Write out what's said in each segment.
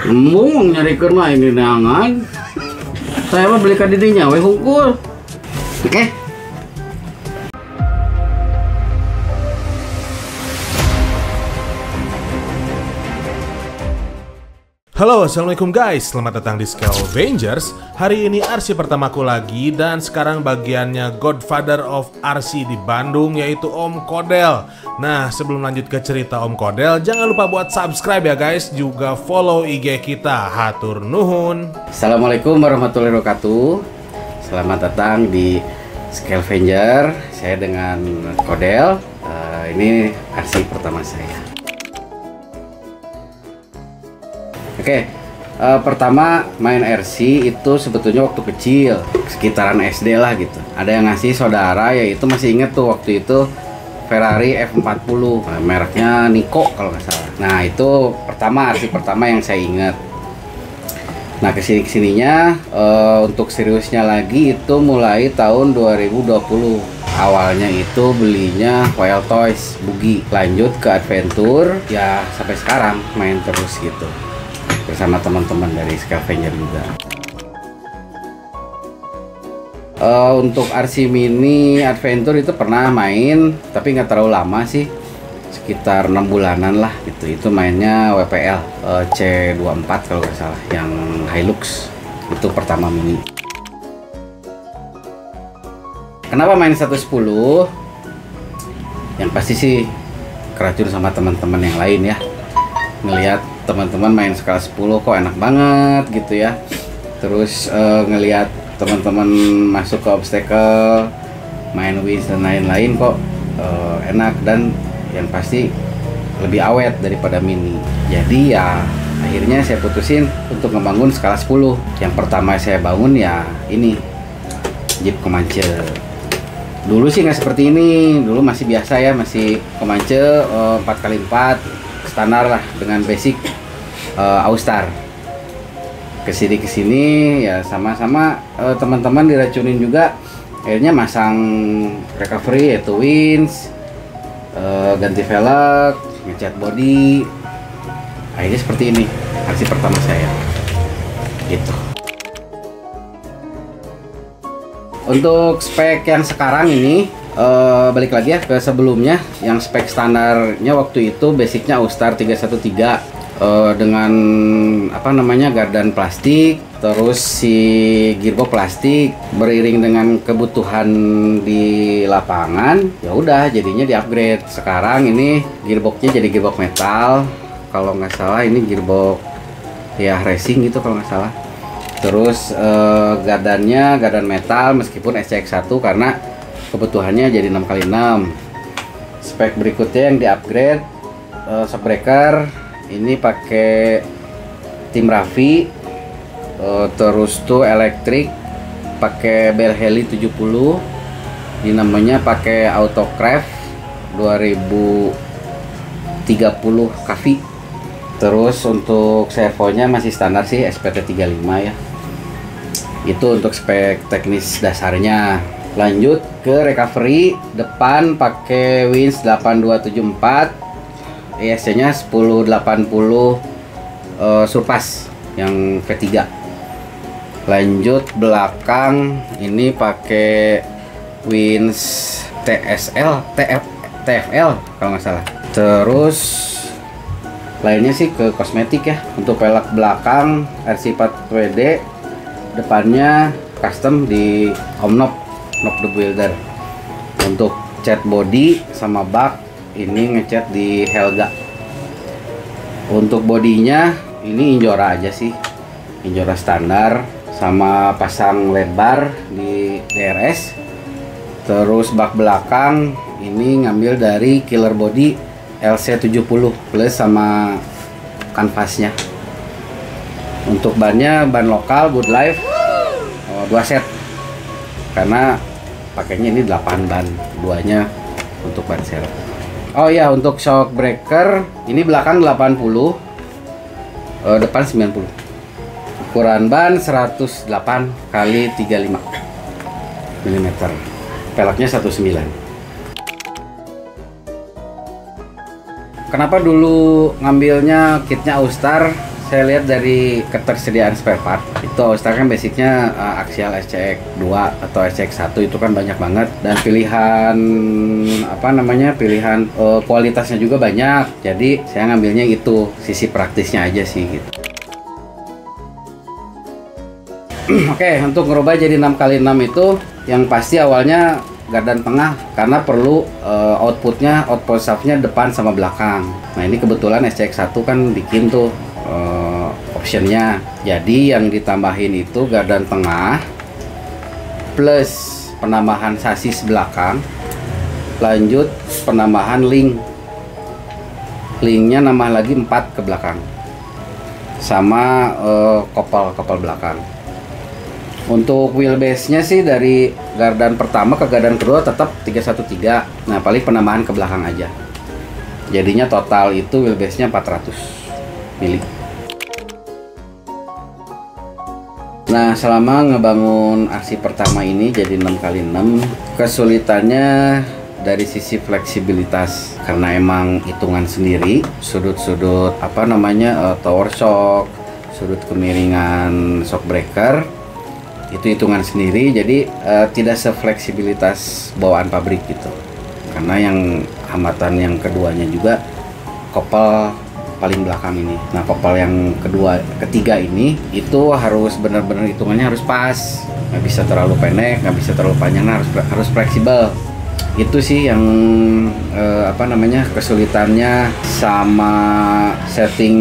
Embung nyari kerma ini nangan. Saya mah beli kadidinya we hungkul. Oke. Halo, assalamualaikum guys, selamat datang di Scavengers. Hari ini RC pertamaku lagi dan sekarang bagiannya Godfather of RC di Bandung, yaitu Om Kodel. Nah, sebelum lanjut ke cerita Om Kodel, jangan lupa buat subscribe ya guys, juga follow IG kita. Hatur nuhun. Assalamualaikum warahmatullahi wabarakatuh. Selamat datang di Scavenger. Saya dengan Kodel. Ini RC pertama saya. Oke, pertama main RC itu sebetulnya waktu kecil, sekitaran SD lah gitu. Ada yang ngasih saudara, yaitu masih inget tuh waktu itu Ferrari F40, mereknya Nico kalau nggak salah. Nah itu RC pertama yang saya ingat. Nah kesininya untuk seriusnya lagi itu mulai tahun 2020. Awalnya itu belinya Wild Toys Boogie, lanjut ke Adventure, ya sampai sekarang main terus gitu bersama teman-teman dari Scavenger juga. Untuk RC Mini Adventure itu pernah main, tapi nggak terlalu lama sih, sekitar 6 bulanan lah gitu. Itu mainnya WPL C24 kalau nggak salah, yang Hilux itu pertama mini. Kenapa main 110? Yang pasti sih keracun sama teman-teman yang lain ya, ngelihat teman-teman main skala 10 kok enak banget gitu ya. Terus ngelihat teman-teman masuk ke obstacle, main wins dan lain-lain kok enak, dan yang pasti lebih awet daripada mini. Jadi ya akhirnya saya putusin untuk ngebangun skala 10. Yang pertama saya bangun ya ini Jeep Comanche. Dulu sih nggak seperti ini, dulu masih biasa ya, masih Comanche 4x4 standar lah dengan basic Austar. Kesini ya sama-sama teman-teman diracunin juga, akhirnya masang recovery yaitu winch, ganti velg, ngecat body. Akhirnya seperti ini aksi pertama saya gitu. Untuk spek yang sekarang ini balik lagi ya ke sebelumnya, yang spek standarnya waktu itu basicnya Austar 313 dengan apa namanya gardan plastik, terus si gearbox plastik. Beriring dengan kebutuhan di lapangan, ya udah jadinya di upgrade. Sekarang ini gearboxnya jadi gearbox metal kalau nggak salah, ini gearbox ya racing gitu kalau nggak salah. Terus gardannya gardan metal meskipun SCX1 karena kebutuhannya jadi 6x6. Spek berikutnya yang di upgrade, shockbreaker ini pakai tim Raffi, terus tuh elektrik pakai Bell Heli 70, ini namanya pakai Autocraft 2030 kV. Terus untuk servonya masih standar sih SPT 35 ya. Itu untuk spek teknis dasarnya. Lanjut ke recovery, depan pakai winch 8274, ESC nya 1080 Surpass yang V3. Lanjut belakang ini pakai winch TFL kalau nggak salah. Terus lainnya sih ke kosmetik ya. Untuk pelek belakang RC4 WD, depannya custom di Omnop the Builder. Untuk cat body sama bak ini ngecat di Helga. Untuk bodinya ini Injora aja sih, Injora standar, sama pasang LED bar di DRS. Terus bak belakang ini ngambil dari Killer Body LC70 plus sama kanvasnya. Untuk bannya ban lokal Good Life 2 set, karena pakainya ini 8 ban, duanya untuk ban serep. Oh ya, untuk shock breaker ini belakang 80, depan 90. Ukuran ban 108 kali 35 mm. Peleknya 19. Kenapa dulu ngambilnya kitnya Austar saya lihat dari ketersediaan spare part itu All-Star kan basicnya aksial SCX 2 atau SCX 1 itu kan banyak banget, dan pilihan pilihan kualitasnya juga banyak. Jadi saya ngambilnya itu sisi praktisnya aja sih gitu. Oke, untuk ngerubah jadi 6x6 itu yang pasti awalnya gardan tengah karena perlu output shaftnya depan sama belakang. Nah ini kebetulan SCX 1 kan bikin tuh optionnya. Jadi yang ditambahin itu gardan tengah plus penambahan sasis belakang, lanjut penambahan linknya nambah lagi 4 ke belakang, sama kopel belakang. Untuk wheelbase-nya sih dari gardan pertama ke gardan kedua tetap 313. Nah, paling penambahan ke belakang aja. Jadinya total itu wheelbase-nya 400 mili. Nah, selama ngebangun RC pertama ini jadi 6x6, kesulitannya dari sisi fleksibilitas karena emang hitungan sendiri, sudut-sudut tower shock, sudut kemiringan shock breaker itu hitungan sendiri, jadi tidak sefleksibilitas bawaan pabrik gitu. Karena yang hambatan yang keduanya juga kopel paling belakang ini. Nah, kopel yang ketiga ini itu harus benar-benar hitungannya harus pas, nggak bisa terlalu pendek, nggak bisa terlalu panjang, harus fleksibel. Itu sih yang kesulitannya sama setting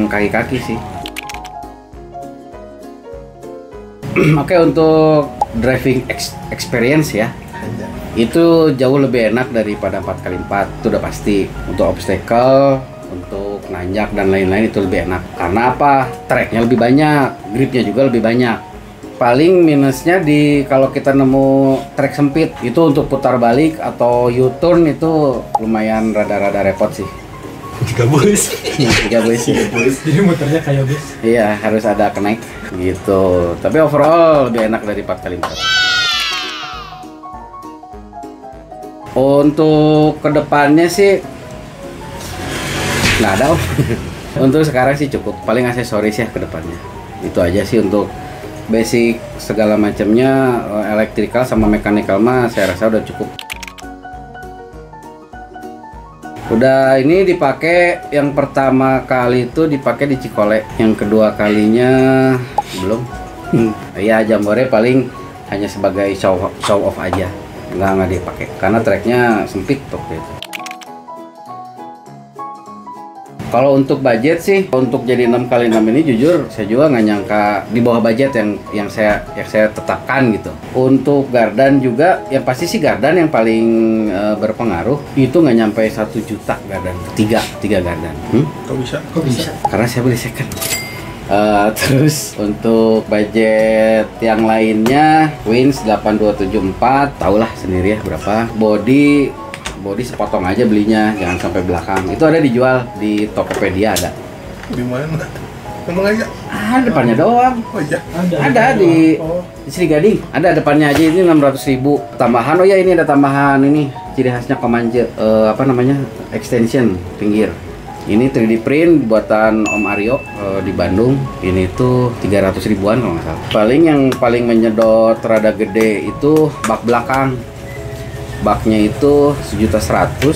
kaki-kaki sih. Oke, untuk driving experience ya, itu jauh lebih enak daripada 4x4, itu udah pasti. Untuk obstacle, untuk nanjak dan lain-lain itu lebih enak. Karena apa? Tracknya lebih banyak, gripnya juga lebih banyak. Paling minusnya kalau kita nemu track sempit, itu untuk putar balik atau U-turn itu lumayan rada-rada repot sih. 3 bus. 3 bus. Jadi muternya kayak bus. Iya, harus ada kenaik gitu. Tapi overall lebih enak dari 4x4. Untuk kedepannya sih nggak ada. Untuk sekarang sih cukup. Paling aksesoris ya kedepannya. Itu aja sih untuk basic segala macamnya, electrical sama mechanical mah saya rasa udah cukup. Udah ini dipakai yang pertama kali itu dipakai di Cikole, yang kedua kalinya belum. Ya Jambore paling hanya sebagai show off aja, nggak dipakai karena tracknya sempit waktu itu. Kalau untuk budget sih, untuk jadi 6x6 ini jujur saya juga nggak nyangka di bawah budget yang saya tetapkan gitu. Untuk gardan juga, yang pasti sih gardan yang paling berpengaruh itu nggak nyampe 1 juta gardan, tiga gardan. Kok bisa? Karena saya beli second. Terus untuk budget yang lainnya, Wins 8274, tahulah sendiri ya berapa. Body sepotong aja belinya, jangan sampai belakang. Itu ada dijual di Tokopedia ada. Di mana? Ngomong aja. Depannya doang. Oh iya. Ada di Sri Gading. Ada depannya aja, ini 600.000. Tambahan, oh ya ini ada tambahan ini. Ciri khasnya Komanje, extension pinggir. Ini 3D print buatan Om Aryo di Bandung. Ini tuh 300 ribuan kalau nggak salah. Yang paling menyedot rada gede itu bak belakang. Baknya itu 1.100.000,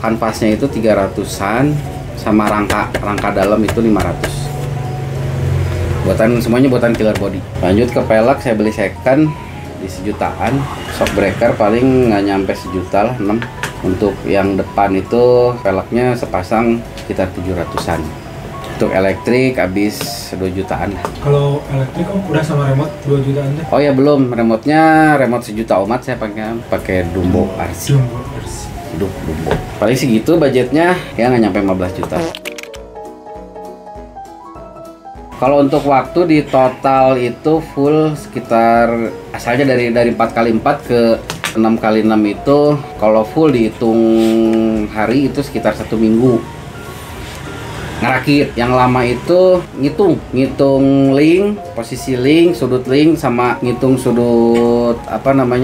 kanvasnya itu 300-an, sama rangka dalam itu 500. Semuanya buatan killer body. Lanjut ke pelek, saya beli second di 1 jutaan. Shock breaker paling nggak nyampe 1 juta lah, 6. Untuk yang depan itu peleknya sepasang sekitar 700-an. Untuk elektrik habis 2 jutaan lah. Kalau elektrik udah sama remote 2 jutaan deh. Oh ya belum, remote 1 juta umat saya pakai Dumbo RC. Dumbo. Paling segitu budgetnya, ya nggak nyampe 15 juta. Kalau untuk waktu di total itu full sekitar, asalnya dari 4x4 ke 6x6 itu kalau full dihitung hari itu sekitar 1 minggu. Ngerakit yang lama itu ngitung link, posisi link, sudut link, sama ngitung sudut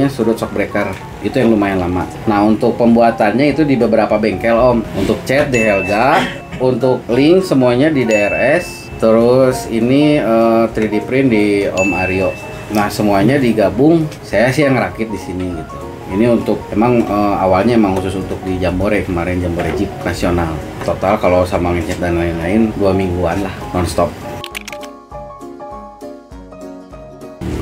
sudut shock breaker. Itu yang lumayan lama. Nah, untuk pembuatannya itu di beberapa bengkel Om. Untuk cat di Helga, untuk link semuanya di DRS. Terus ini 3D print di Om Aryo. Nah semuanya digabung, saya sih yang ngerakit di sini gitu. Ini untuk emang awalnya emang khusus untuk di Jambore kemarin, Jambore Jeep Nasional. Total kalau sama ngecat dan lain-lain 2 mingguan lah nonstop.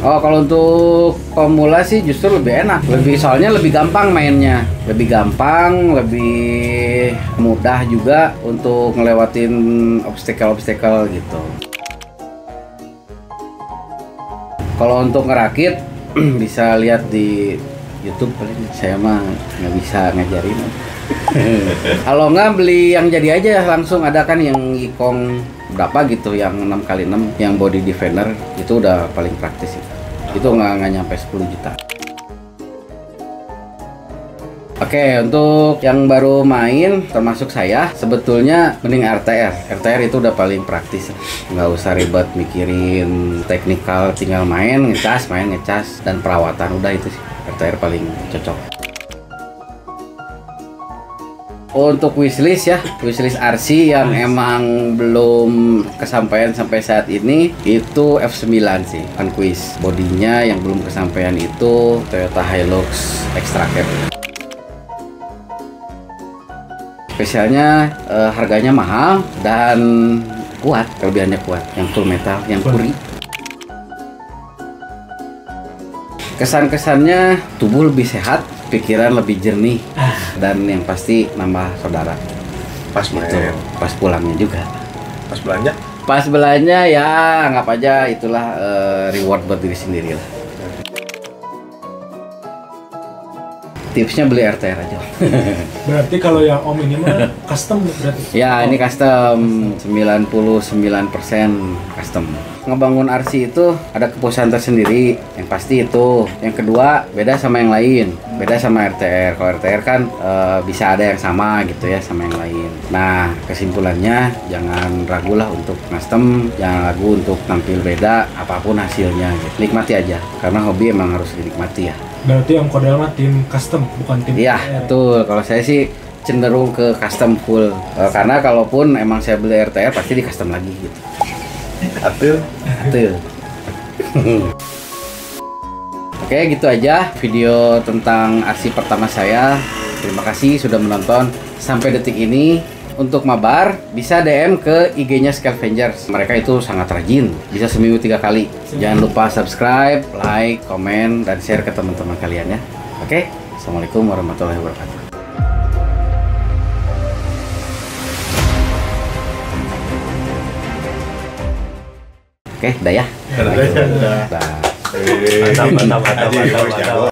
Oh kalau untuk pemula sih justru lebih enak, soalnya lebih gampang mainnya, lebih gampang, lebih mudah juga untuk ngelewatin obstacle gitu. Kalau untuk ngerakit bisa lihat di YouTube, saya mah nggak bisa ngajarin. Kalau nggak beli yang jadi aja langsung, ada kan yang Yikong berapa gitu, yang 6x6 yang body defender itu udah paling praktis itu nggak nyampe 10 juta. Oke, untuk yang baru main termasuk saya, sebetulnya mending RTR itu udah paling praktis, nggak usah ribet mikirin teknikal, tinggal main ngecas dan perawatan, udah itu sih RTR paling cocok. Untuk wishlist ya, wishlist RC yang emang belum kesampaian sampai saat ini itu F9 sih, Vanquish. Bodinya yang belum kesampaian itu Toyota Hilux Extra Cab. Spesialnya harganya mahal dan kuat, kelebihannya kuat, yang full metal, yang puri. Kesan-kesannya tubuh lebih sehat, pikiran lebih jernih, dan yang pasti nambah saudara. Pas main, gitu. Pas pulangnya juga. pas belanja. Pas belanja ya anggap aja itulah reward buat diri sendiri lah. Tipsnya beli RTR aja. Berarti kalau yang Om ini mah custom berarti? Ya ini custom, 99% custom. Ngebangun RC itu ada kepuasan tersendiri, yang pasti itu. Yang kedua beda sama yang lain, beda sama RTR. Kalau RTR kan bisa ada yang sama gitu ya sama yang lain. Nah kesimpulannya jangan ragulah untuk custom, jangan ragu untuk tampil beda apapun hasilnya gitu. Nikmati aja, karena hobi emang harus dinikmati ya. Berarti yang Kodel mah tim custom, bukan tim Iya, RTR. betul. Kalau saya sih cenderung ke custom full. Karena kalaupun emang saya beli RTR pasti di custom lagi gitu. Atil. Betul. Oke, gitu aja video tentang RC pertama saya. Terima kasih sudah menonton sampai detik ini. Untuk mabar bisa DM ke IG-nya Scavengers. Mereka itu sangat rajin, bisa seminggu 3 kali. Jangan lupa subscribe, like, komen, dan share ke teman-teman kalian ya. Oke, assalamualaikum warahmatullahi wabarakatuh. Oke, dah ya. Dah. Dah. Mantap.